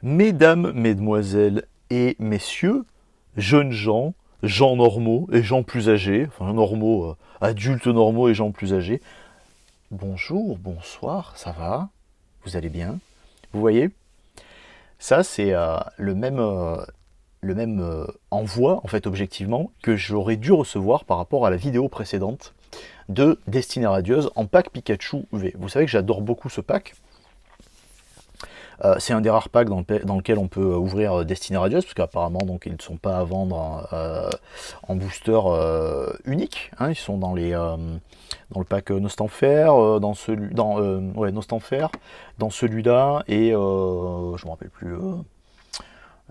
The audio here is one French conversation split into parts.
Mesdames, mesdemoiselles et messieurs, jeunes gens, gens normaux et gens plus âgés, enfin normaux, adultes normaux et gens plus âgés, bonjour, bonsoir, ça va? Vous allez bien? Vous voyez, ça c'est le même envoi, en fait, objectivement, que j'aurais dû recevoir par rapport à la vidéo précédente de Destinée Radieuse en pack Pikachu V. Vous savez que j'adore beaucoup ce pack. C'est un des rares packs dans lequel on peut ouvrir Destinée Radieuse, parce qu'apparemment donc ils ne sont pas à vendre en booster unique. Hein, ils sont dans le pack Nostanfer, ouais, Nostanfer, dans celui-là, et je me rappelle plus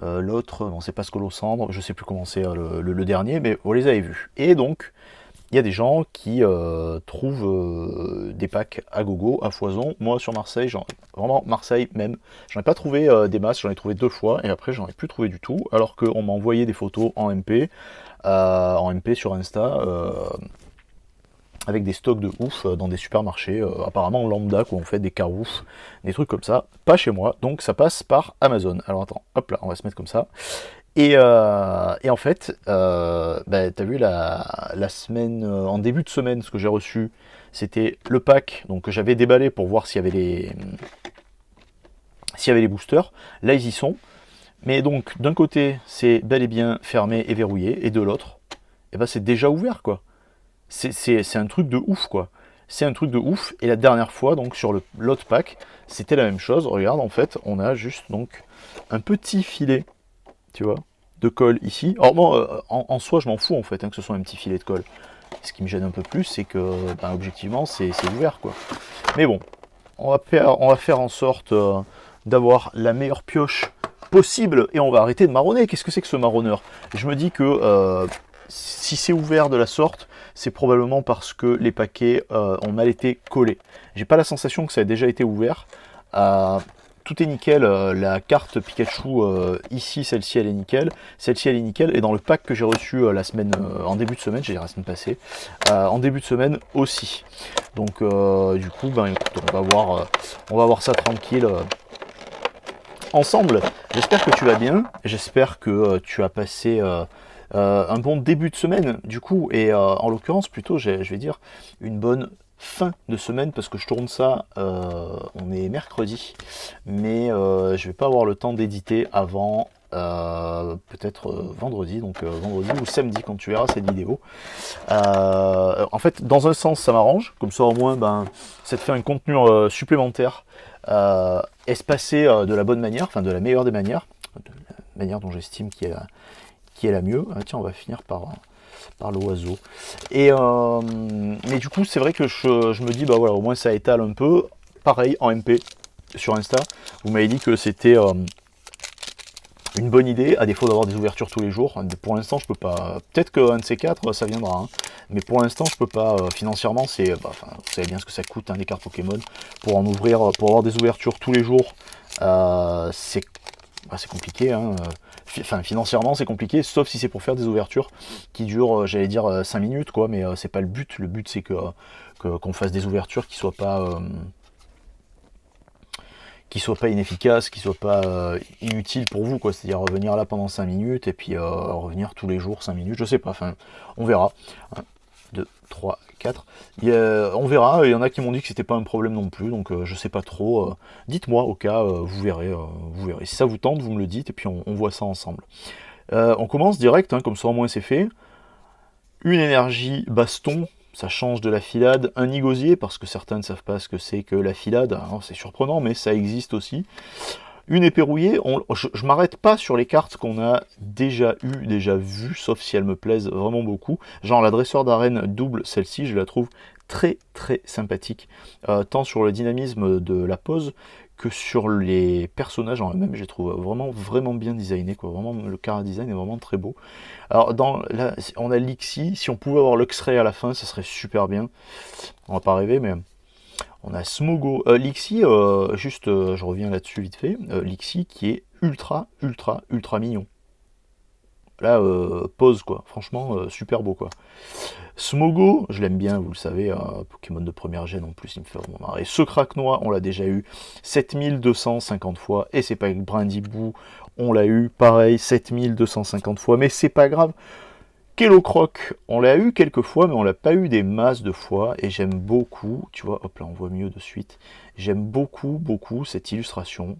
l'autre, bon, c'est pas Scolosandre, je sais plus comment c'est le dernier, mais vous les avez vus. Et donc, il y a des gens qui trouvent des packs à gogo, à foison. Moi, sur Marseille, vraiment Marseille même, j'en ai pas trouvé des masses, j'en ai trouvé 2 fois, et après, j'en ai plus trouvé du tout, alors qu'on m'a envoyé des photos en MP sur Insta, avec des stocks de ouf dans des supermarchés, apparemment lambda, quoi, on fait des caroufs, des trucs comme ça. Pas chez moi, donc ça passe par Amazon. Alors attends, hop là, on va se mettre comme ça. Et en fait, bah, tu as vu la semaine, en début de semaine, ce que j'ai reçu, c'était le pack donc, que j'avais déballé pour voir s'il y avait les boosters. Là, ils y sont. Mais donc, d'un côté, c'est bel et bien fermé et verrouillé, et de l'autre, eh ben, c'est déjà ouvert, quoi. C'est un truc de ouf, quoi. C'est un truc de ouf. Et la dernière fois, donc, sur l'autre pack, c'était la même chose. Regarde, en fait, on a juste donc un petit filet, tu vois, de colle ici. Alors bon, en soi, je m'en fous en fait, hein, que ce soit un petit filet de colle. Ce qui me gêne un peu plus, c'est que, ben, objectivement, c'est ouvert, quoi. Mais bon, on va faire en sorte d'avoir la meilleure pioche possible et on va arrêter de marronner. Qu'est-ce que c'est que ce marronneur? Je me dis que si c'est ouvert de la sorte, c'est probablement parce que les paquets ont mal été collés. J'ai pas la sensation que ça ait déjà été ouvert. Tout est nickel, la carte Pikachu ici, celle-ci elle est nickel, celle-ci elle est nickel, et dans le pack que j'ai reçu la semaine, en début de semaine, j'ai dit la semaine passée, en début de semaine aussi. Donc du coup, ben écoute, on va voir ça tranquille ensemble. J'espère que tu vas bien, j'espère que tu as passé un bon début de semaine du coup, et en l'occurrence plutôt, je vais dire, une bonne fin de semaine, parce que je tourne ça, on est mercredi, mais je vais pas avoir le temps d'éditer avant peut-être vendredi, donc vendredi ou samedi quand tu verras cette vidéo. En fait, dans un sens, ça m'arrange, comme ça au moins, ben, ça te fait un contenu supplémentaire, espacé de la bonne manière, enfin de la meilleure des manières, de la manière dont j'estime qui est la mieux. Ah, tiens, on va finir par l'oiseau. Mais du coup, c'est vrai que je me dis, bah voilà, au moins ça étale un peu. Pareil, en MP, sur Insta, vous m'avez dit que c'était une bonne idée, à défaut d'avoir des ouvertures tous les jours. Pour l'instant, je peux pas. Peut-être qu'un de ces quatre, ça viendra. Hein. Mais pour l'instant, je peux pas. Financièrement, vous savez bien ce que ça coûte, hein, des cartes Pokémon. Pour en ouvrir, pour avoir des ouvertures tous les jours, c'est compliqué. Hein. Enfin, financièrement, c'est compliqué, sauf si c'est pour faire des ouvertures qui durent, j'allais dire, 5 minutes, quoi. Mais c'est pas le but. Le but, c'est qu'on fasse des ouvertures qui soit pas inefficace, qui soit pas inutile pour vous, quoi. C'est-à-dire revenir là pendant 5 minutes et puis revenir tous les jours 5 minutes, je sais pas, enfin, on verra. 1, 2, 3, 4. On verra, il y en a qui m'ont dit que c'était pas un problème non plus, donc je sais pas trop. Dites-moi au cas, vous verrez, vous verrez. Si ça vous tente, vous me le dites et puis on voit ça ensemble. On commence direct, hein, comme ça au moins c'est fait. Une énergie baston, ça change de la filade. Un nigosier, parce que certains ne savent pas ce que c'est que la filade. Alors, c'est surprenant, mais ça existe aussi. Une épée rouillée, je m'arrête pas sur les cartes qu'on a déjà vues, sauf si elles me plaisent vraiment beaucoup. Genre la dresseur d'arène double, celle-ci, je la trouve très très sympathique. Tant sur le dynamisme de la pose que sur les personnages en eux-mêmes, je les trouve vraiment vraiment bien designés, quoi. Vraiment, le chara design est vraiment très beau. Alors là, on a Lixie, si on pouvait avoir Luxray à la fin, ça serait super bien. On va pas rêver, mais on a Smogo. Lixie, juste, je reviens là-dessus vite fait. Lixie qui est ultra, ultra, ultra mignon. Là, pause, quoi. Franchement, super beau, quoi. Smogo, je l'aime bien, vous le savez, Pokémon de première gêne en plus, il me fait vraiment marrer. Ce Craquenois, on l'a déjà eu 7250 fois, et c'est pas avec Brindibou, on l'a eu pareil 7250 fois, mais c'est pas grave. Kellocroc, on l'a eu quelques fois, mais on l'a pas eu des masses de fois, et j'aime beaucoup, tu vois, hop là, on voit mieux de suite, j'aime beaucoup, beaucoup cette illustration.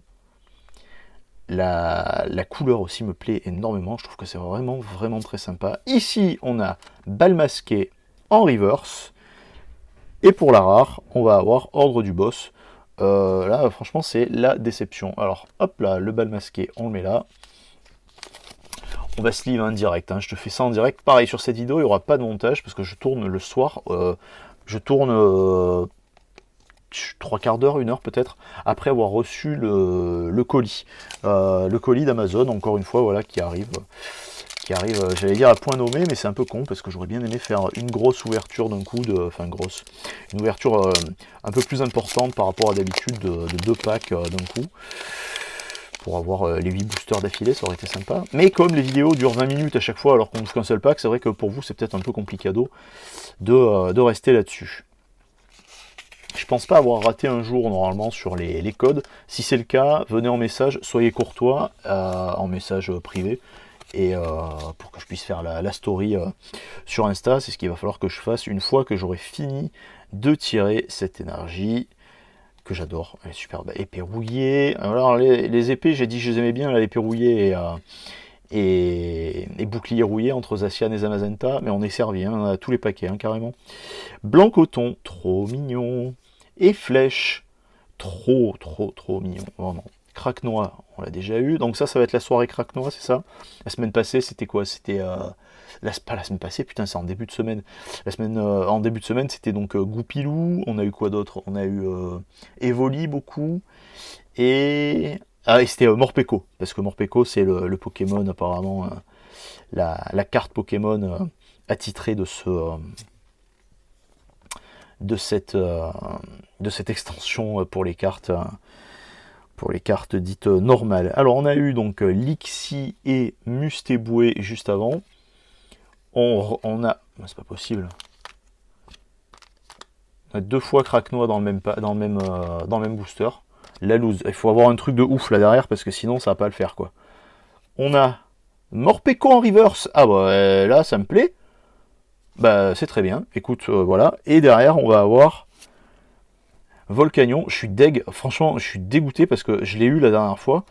La couleur aussi me plaît énormément, je trouve que c'est vraiment, vraiment très sympa. Ici, on a Bal Masqué en reverse, et pour la rare, on va avoir Ordre du Boss. Là, franchement, c'est la déception. Alors, hop là, le Bal Masqué, on le met là. On va se livrer en direct, hein. Je te fais ça en direct. Pareil, sur cette vidéo, il n'y aura pas de montage, parce que je tourne le soir, je tourne 3/4 d'heure, 1 heure peut-être, après avoir reçu le colis. Le colis d'Amazon, encore une fois, voilà, qui arrive, j'allais dire à point nommé, mais c'est un peu con, parce que j'aurais bien aimé faire une grosse ouverture d'un coup, une ouverture un peu plus importante par rapport à d'habitude de 2 packs d'un coup, pour avoir les 8 boosters d'affilée, ça aurait été sympa. Mais comme les vidéos durent 20 minutes à chaque fois, alors qu'on ouvre qu'un seul pack, c'est vrai que pour vous, c'est peut-être un peu complicado de rester là-dessus. Je pense pas avoir raté un jour normalement sur les codes. Si c'est le cas, venez en message, soyez courtois, en message privé, et pour que je puisse faire la story sur Insta. C'est ce qu'il va falloir que je fasse une fois que j'aurai fini de tirer cette énergie que j'adore. Elle est superbe. Épée rouillée. Alors les épées, j'ai dit que je les aimais bien, l'épée rouillée et bouclier rouillé entre Zacian et Zamazenta, mais on est servi, hein, on a tous les paquets, hein, carrément. Blanc coton, trop mignon. Et flèche, trop mignon, vraiment. Craquenois, on l'a déjà eu, donc ça va être la soirée Craquenois, c'est ça. La semaine passée, c'était quoi? C'était pas la semaine passée, putain, c'est en début de semaine. En début de semaine, c'était donc Goupilou. On a eu quoi d'autre? On a eu Evoli beaucoup, et et c'était Morpeko, parce que Morpeko, c'est le Pokémon apparemment, la carte Pokémon attitrée de cette extension pour les cartes dites normales. Alors on a eu donc Lixi et Mustéboué juste avant. On a... C'est pas possible. On a 2 fois Craquenois dans le même booster. La loose. Il faut avoir un truc de ouf là derrière, parce que sinon ça va pas le faire, quoi. On a Morpeko en reverse. Ah bah là ça me plaît. Bah c'est très bien. Écoute, voilà. Et derrière on va avoir Volcanion. Je suis deg. Franchement, je suis dégoûté parce que je l'ai eu la dernière fois.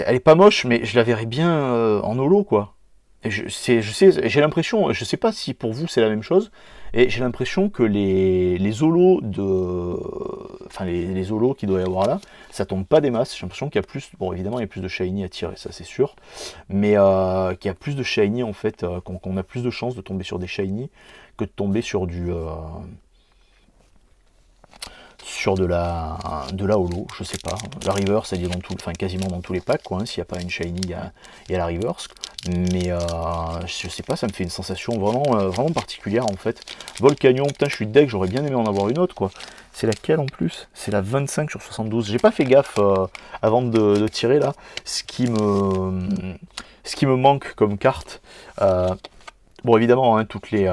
Elle est pas moche, mais je la verrais bien en holo, quoi. Et j'ai l'impression, je sais pas si pour vous c'est la même chose, et j'ai l'impression que les holos enfin les holos qu'il doit y avoir là, ça tombe pas des masses. J'ai l'impression qu'il y a plus, bon évidemment il y a plus de shiny à tirer, ça c'est sûr, mais qu'il y a plus de shiny en fait, qu'on a plus de chances de tomber sur des shiny que de tomber sur de la holo, je sais pas. La reverse, elle est quasiment dans tous les packs, quoi, hein. S'il n'y a pas une shiny, il y a la reverse. Mais je sais pas, ça me fait une sensation vraiment particulière en fait. Volcanion, putain, je suis deg, j'aurais bien aimé en avoir une autre, quoi. C'est laquelle en plus? C'est la 25 sur 72. J'ai pas fait gaffe avant de tirer là. Ce qui me manque comme carte. Bon, évidemment, hein, toutes les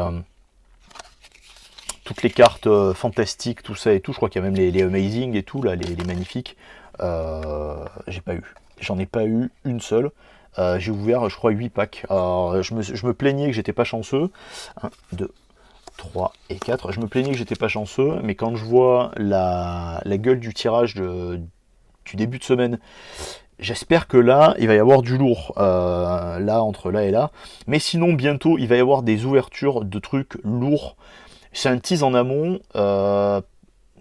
cartes fantastiques, tout ça et tout, je crois qu'il y a même les amazing et tout, là, les magnifiques, j'ai pas eu. J'en ai pas eu une seule. J'ai ouvert, je crois, 8 packs. Alors, je me plaignais que j'étais pas chanceux. 1, 2, 3 et 4. Je me plaignais que j'étais pas chanceux, mais quand je vois la gueule du tirage du début de semaine, j'espère que là, il va y avoir du lourd, là, entre là et là. Mais sinon, bientôt, il va y avoir des ouvertures de trucs lourds. C'est un tease en amont.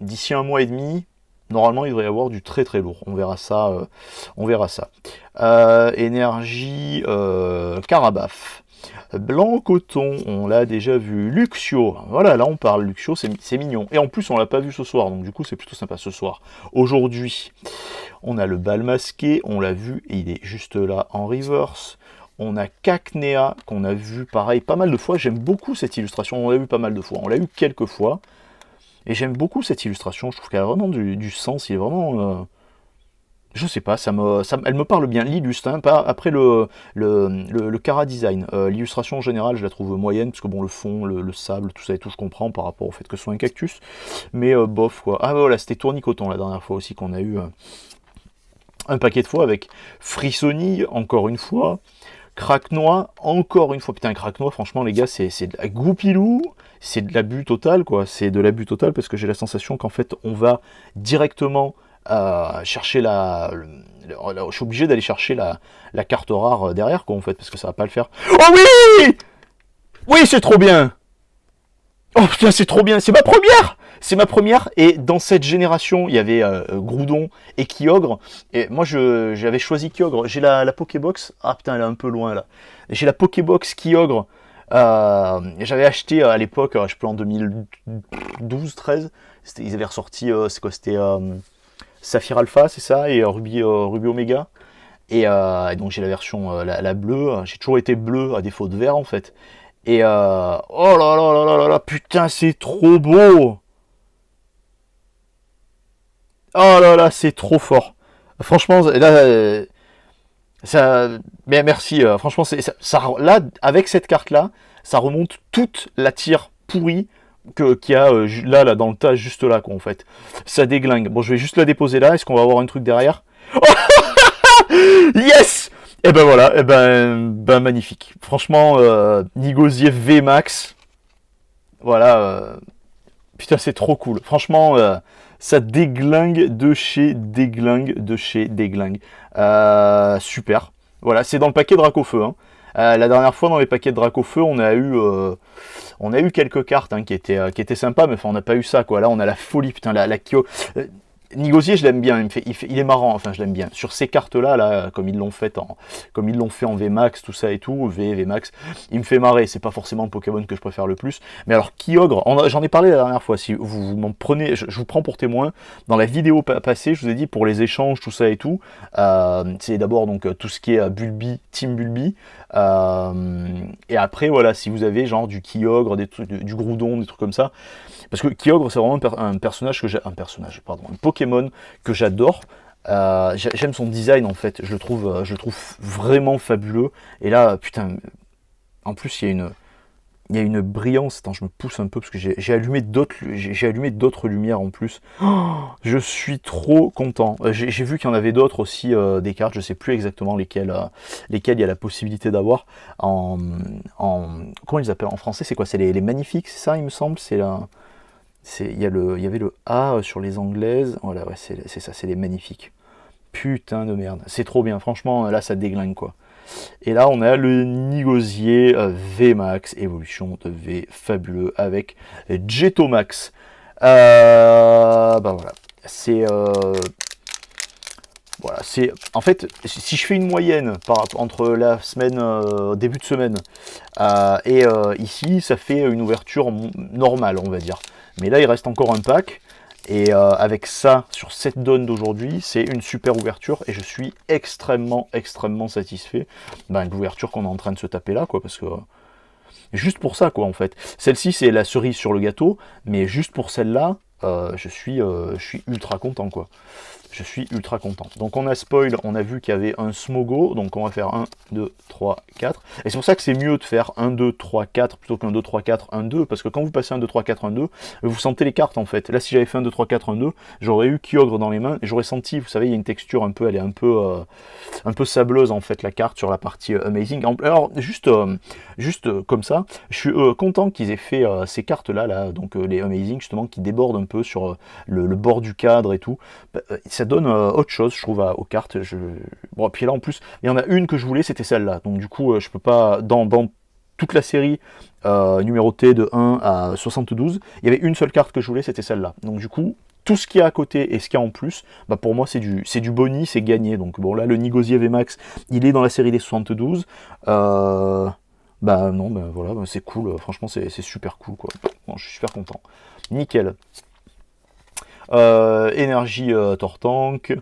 D'ici 1 mois et demi, normalement, il devrait y avoir du très lourd. On verra ça. Énergie, Carabaf. Blanc coton, on l'a déjà vu. Luxio, voilà, là on parle. Luxio, c'est mignon. Et en plus, on l'a pas vu ce soir, donc du coup, c'est plutôt sympa ce soir. Aujourd'hui, on a le bal masqué, on l'a vu, et il est juste là en reverse. On a Cacnea, qu'on a vu pareil pas mal de fois. J'aime beaucoup cette illustration, on l'a vu pas mal de fois. On l'a eu quelques fois. Et j'aime beaucoup cette illustration, je trouve qu'elle a vraiment du sens. Il est vraiment... Je sais pas, elle me parle bien. L'illustre, hein, pas, après le Cara Design. L'illustration en général, je la trouve moyenne, parce que bon, le fond, le sable, tout ça et tout, je comprends par rapport au fait que ce soit un cactus. Mais bof, quoi. Ah voilà, c'était Tournicoton la dernière fois aussi qu'on a eu un paquet de fois avec Frissonille, encore une fois. Craquenois, encore une fois. Putain, Craquenois, franchement, les gars, c'est de la goupilou. C'est de l'abus total, quoi. C'est de l'abus total parce que j'ai la sensation qu'en fait, on va directement chercher je suis obligé d'aller chercher la carte rare derrière, quoi, en fait, parce que ça va pas le faire. Oh oui! Oui, c'est trop bien! Oh putain, c'est trop bien! C'est ma première! C'est ma première, et dans cette génération, il y avait Groudon et Kyogre, et moi j'avais choisi Kyogre. J'ai la Pokébox, ah putain, elle est un peu loin là. J'ai la Pokébox Kyogre, j'avais acheté à l'époque, je peux en 2012-13, ils avaient ressorti, c'est quoi, c'était Saphir Alpha, c'est ça, et Ruby Omega. Et donc j'ai la version la bleue. J'ai toujours été bleu à défaut de vert en fait. Et oh là là là là là là, putain, c'est trop beau. Oh là là, c'est trop fort. Franchement, là, ça, mais merci. Franchement, là, avec cette carte-là, ça remonte toute la tire pourrie qu'il y a là dans le tas, juste là, quoi, en fait. Ça déglingue. Bon, je vais juste la déposer là. Est-ce qu'on va avoir un truc derrière? Yes! Et ben voilà, et ben magnifique. Franchement, Nigosier VMAX, voilà, putain, c'est trop cool. Franchement, ça déglingue de chez déglingue de chez déglingue. Super. Voilà, c'est dans le paquet Dracofeu. Hein. La dernière fois, dans les paquets de Dracofeu, on a eu quelques cartes hein, qui étaient sympas, mais enfin, on n'a pas eu ça, quoi. Là, on a la folie, putain, la Kyo. Nigosier, je l'aime bien, il est marrant, enfin je l'aime bien. Sur ces cartes-là, là, comme ils l'ont fait en VMAX, tout ça et tout, VMAX, il me fait marrer. C'est pas forcément le Pokémon que je préfère le plus. Mais alors Kyogre, j'en ai parlé la dernière fois. Si vous m'en prenez, je vous prends pour témoin. Dans la vidéo passée, je vous ai dit pour les échanges, tout ça et tout. C'est d'abord donc tout ce qui est Bulbi, Team Bulbi. Et après voilà, si vous avez genre du Kyogre, du Groudon, des trucs comme ça. Parce que Kyogre, c'est vraiment un personnage un Pokémon que j'adore. J'aime son design en fait, je le trouve vraiment fabuleux. Et là, putain, en plus il y a une brillance. Attends, je me pousse un peu parce que j'ai allumé d'autres lumières en plus. Oh, je suis trop content. J'ai vu qu'il y en avait d'autres aussi des cartes. Je sais plus exactement lesquelles il y a la possibilité d'avoir comment ils appellent en français. C'est quoi? C'est les magnifiques, c'est ça, il me semble. Il y avait le A sur les anglaises. Voilà, ouais, c'est ça, c'est les magnifiques. Putain de merde. C'est trop bien. Franchement, là, ça déglingue, quoi. Et là, on a le Nigosier VMAX, évolution de V fabuleux avec Jetomax. Bah voilà. C'est en fait, si je fais une moyenne entre la semaine, début de semaine, et ici, ça fait une ouverture normale, on va dire. Mais là, il reste encore un pack. Et avec ça, sur cette donne d'aujourd'hui, c'est une super ouverture. Et je suis extrêmement, extrêmement satisfait de l'ouverture qu'on est en train de se taper là, quoi. Parce que juste pour ça, quoi, en fait. Celle-ci, c'est la cerise sur le gâteau. Mais juste pour celle-là, je suis ultra content, quoi. Je suis ultra content. Donc on a spoil, on a vu qu'il y avait un Smogo, donc on va faire 1, 2, 3, 4. Et c'est pour ça que c'est mieux de faire 1, 2, 3, 4 plutôt qu'un 2, 3, 4, 1, 2, parce que quand vous passez 1, 2, 3, 4, 1, 2, vous sentez les cartes en fait. Là si j'avais fait 1, 2, 3, 4, 1, 2, j'aurais eu Kyogre dans les mains, et j'aurais senti, vous savez, il y a une texture un peu, elle est un peu sableuse en fait, la carte sur la partie Amazing. Alors juste comme ça, je suis content qu'ils aient fait ces cartes là, donc les Amazing justement, qui débordent un peu sur le bord du cadre et tout. Ça donne autre chose, je trouve, aux cartes. Bon, puis là, en plus, il y en a une que je voulais, c'était celle-là. Donc, du coup, je peux pas... Dans toute la série numérotée de 1 à 72, il y avait une seule carte que je voulais, c'était celle-là. Donc, du coup, tout ce qu'il y a à côté et ce qu'il y a en plus, bah, pour moi, c'est du boni, c'est gagné. Donc, bon, là, le Nigosier VMAX, il est dans la série des 72. Bah non, bah, voilà, bah, c'est cool. Franchement, c'est super cool, quoi. Bon, je suis super content. Nickel. Énergie Tortank,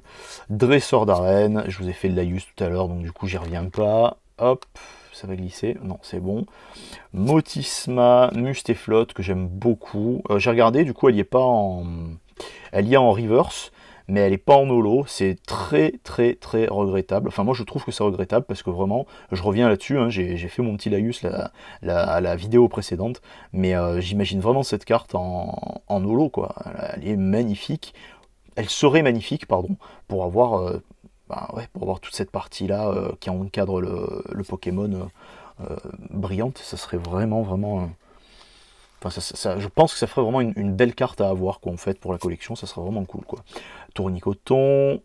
Dresseur d'arène, je vous ai fait le Laïus tout à l'heure, donc du coup j'y reviens pas. Hop, ça va glisser, non c'est bon. Motisma, Musteflot, que j'aime beaucoup. J'ai regardé, du coup elle y est en reverse, mais elle n'est pas en holo. C'est très très très regrettable. Enfin moi je trouve que c'est regrettable parce que vraiment, je reviens là-dessus, hein, j'ai fait mon petit laïus la vidéo précédente, mais j'imagine vraiment cette carte en holo, quoi. Elle est magnifique. Elle serait magnifique, pardon, pour avoir, pour avoir toute cette partie-là qui encadre le Pokémon brillante. Ça serait vraiment, vraiment... Enfin, je pense que ça ferait vraiment une belle carte à avoir, quoi, en fait, pour la collection. Ça serait vraiment cool, quoi. Tournicoton,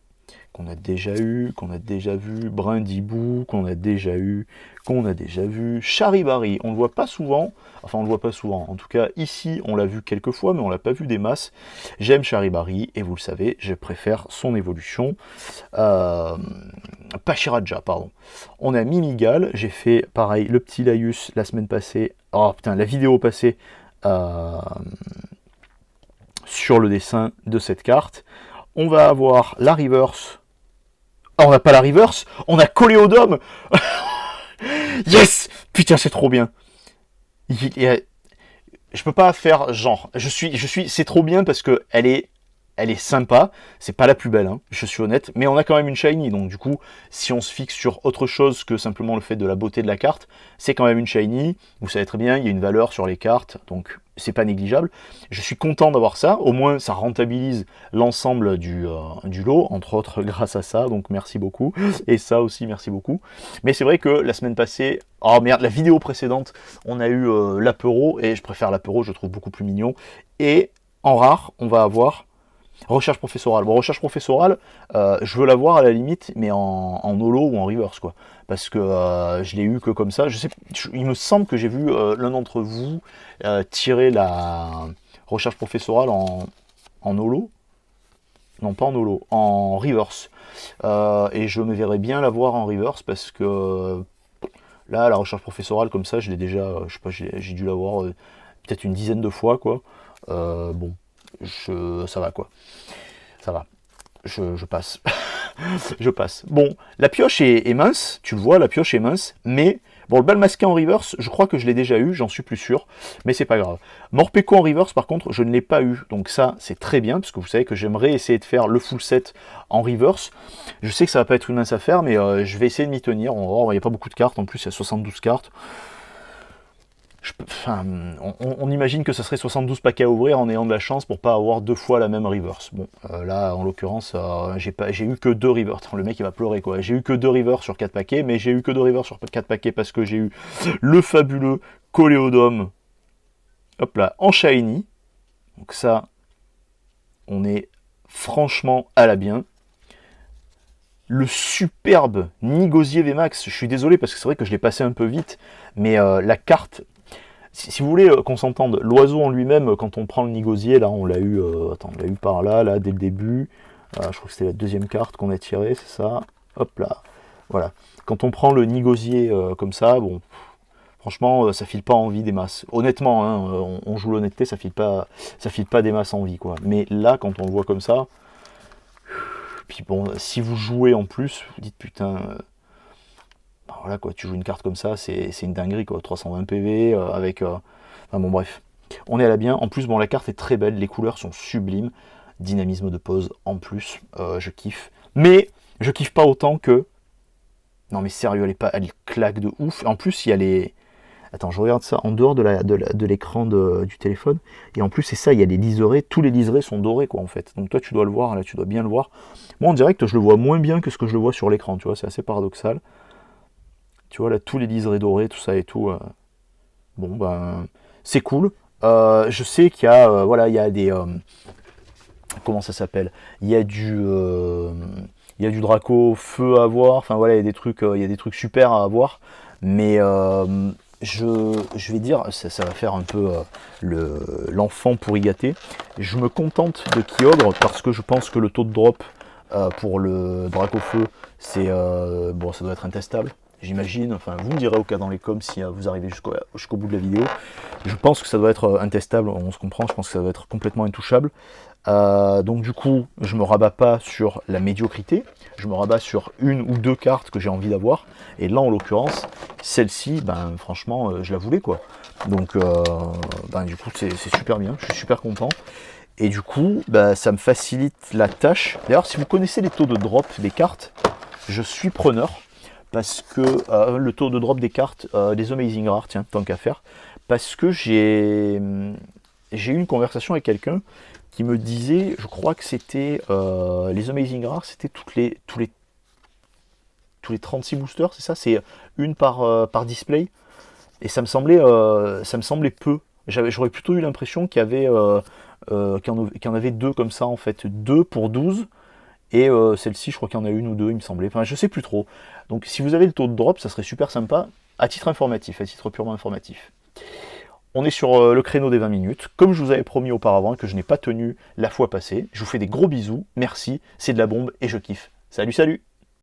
qu'on a déjà eu, qu'on a déjà vu. Brindibou, qu'on a déjà eu, qu'on a déjà vu. Charivari, on ne le voit pas souvent. Enfin, on ne le voit pas souvent. En tout cas, ici, on l'a vu quelques fois, mais on l'a pas vu des masses. J'aime Charivari, et vous le savez, je préfère son évolution. Pachiraja, pardon. On a Mimigal, j'ai fait, pareil, le petit Laïus la semaine passée. Oh putain, la vidéo passée sur le dessin de cette carte. On va avoir la reverse. Ah, on n'a pas la reverse, on a Coléodome. Yes. Putain, c'est trop bien. Je peux pas faire genre. C'est trop bien parce que elle est sympa. C'est pas la plus belle, hein, je suis honnête. Mais on a quand même une shiny, donc du coup, si on se fixe sur autre chose que simplement le fait de la beauté de la carte, c'est quand même une shiny. Vous savez très bien, il y a une valeur sur les cartes, donc c'est pas négligeable. Je suis content d'avoir ça. Au moins, ça rentabilise l'ensemble du lot, entre autres grâce à ça. Donc merci beaucoup. Et ça aussi, merci beaucoup. Mais c'est vrai que la semaine passée, oh merde, la vidéo précédente, on a eu l'apéro, et je préfère l'apéro, je le trouve beaucoup plus mignon. Et en rare, on va avoir recherche professorale. Bon, recherche professorale, je veux l'avoir à la limite, mais en holo ou en reverse, quoi. Parce que je l'ai eu que comme ça. Il me semble que j'ai vu l'un d'entre vous tirer la recherche professorale en holo. Non, pas en holo, en reverse. Et je me verrais bien l'avoir en reverse parce que là, la recherche professorale, comme ça, je l'ai déjà, je sais pas, j'ai dû l'avoir peut-être une dizaine de fois, quoi. Bon. Ça va, quoi. Ça va. Je passe. Je passe. Bon, la pioche est mince, tu le vois, la pioche est mince, mais bon, le bal masqué en reverse, je crois que je l'ai déjà eu, j'en suis plus sûr, mais c'est pas grave. Morpeko en reverse, par contre, je ne l'ai pas eu, donc ça, c'est très bien, parce que vous savez que j'aimerais essayer de faire le full set en reverse. Je sais que ça va pas être une mince affaire, mais je vais essayer de m'y tenir. On va voir, il n'y a pas beaucoup de cartes, en plus, il y a 72 cartes. On imagine que ça serait 72 paquets à ouvrir en ayant de la chance pour pas avoir deux fois la même reverse. Bon, là, en l'occurrence, j'ai eu que 2 reverse. Le mec, il va pleurer, quoi. J'ai eu que 2 reverse sur 4 paquets, mais j'ai eu que 2 reverse sur 4 paquets parce que j'ai eu le fabuleux Coléodome, hop là, en shiny. Donc ça, on est franchement à la bien. Le superbe Nigosier VMAX, je suis désolé parce que c'est vrai que je l'ai passé un peu vite, mais la carte... Si vous voulez qu'on s'entende, l'oiseau en lui-même, quand on prend le Nigosier, là on l'a eu, on l'a eu par là, dès le début. Je crois que c'était la deuxième carte qu'on a tirée, c'est ça. Hop là, voilà. Quand on prend le Nigosier comme ça, bon, franchement, ça file pas envie des masses. Honnêtement, hein, on joue l'honnêteté, ça file pas des masses envie, quoi. Mais là, quand on le voit comme ça, puis bon, si vous jouez en plus, vous dites putain. Voilà, quoi, tu joues une carte comme ça, c'est une dinguerie, quoi. 320 PV avec... Enfin bon, bref. On est à la bien. En plus, bon, la carte est très belle, les couleurs sont sublimes. Dynamisme de pose en plus, je kiffe. Mais je kiffe pas autant que... Non mais sérieux, elle claque de ouf. En plus, il y a les... Attends, je regarde ça en dehors de l'écran du téléphone. Et en plus, c'est ça, il y a les liserés. Tous les liserés sont dorés, quoi, en fait. Donc toi, tu dois le voir, là, tu dois bien le voir. Moi, en direct, je le vois moins bien que ce que je le vois sur l'écran, tu vois. C'est assez paradoxal. Tu vois, là, tous les liserés dorés, tout ça et tout. Bon, ben, c'est cool. Je sais qu'il y a, voilà, il y a des... comment ça s'appelle? Il y a du Draco feu à avoir. Enfin, voilà, il y a des trucs super à avoir. Mais je vais dire, ça va faire un peu l'enfant pour y gâter. Je me contente de Kyogre parce que je pense que le taux de drop pour le Draco feu, c'est... bon, ça doit être intestable. J'imagine, enfin vous me direz au cas dans les coms si vous arrivez jusqu'au bout de la vidéo. Je pense que ça doit être intestable, on se comprend, je pense que ça doit être complètement intouchable. Donc du coup, je me rabats pas sur la médiocrité, je me rabats sur une ou deux cartes que j'ai envie d'avoir. Et là en l'occurrence, celle-ci, ben franchement, je la voulais, quoi. Donc ben, du coup c'est super bien, je suis super content. Et du coup, bah, ça me facilite la tâche. D'ailleurs, si vous connaissez les taux de drop des cartes, je suis preneur. Parce que le taux de drop des cartes, des Amazing Rares, tiens, tant qu'à faire. Parce que j'ai eu une conversation avec quelqu'un qui me disait, je crois que c'était les Amazing Rares, c'était tous les 36 boosters, c'est ça? C'est une par display. Et ça me semblait peu. J'aurais plutôt eu l'impression qu'il y avait qu'il y en avait deux comme ça en fait, deux pour 12. Et celle-ci, je crois qu'il y en a une ou deux, il me semblait. Enfin, je sais plus trop. Donc, si vous avez le taux de drop, ça serait super sympa, à titre informatif, à titre purement informatif. On est sur le créneau des 20 minutes, comme je vous avais promis auparavant, et que je n'ai pas tenu la fois passée. Je vous fais des gros bisous, merci, c'est de la bombe et je kiffe. Salut, salut!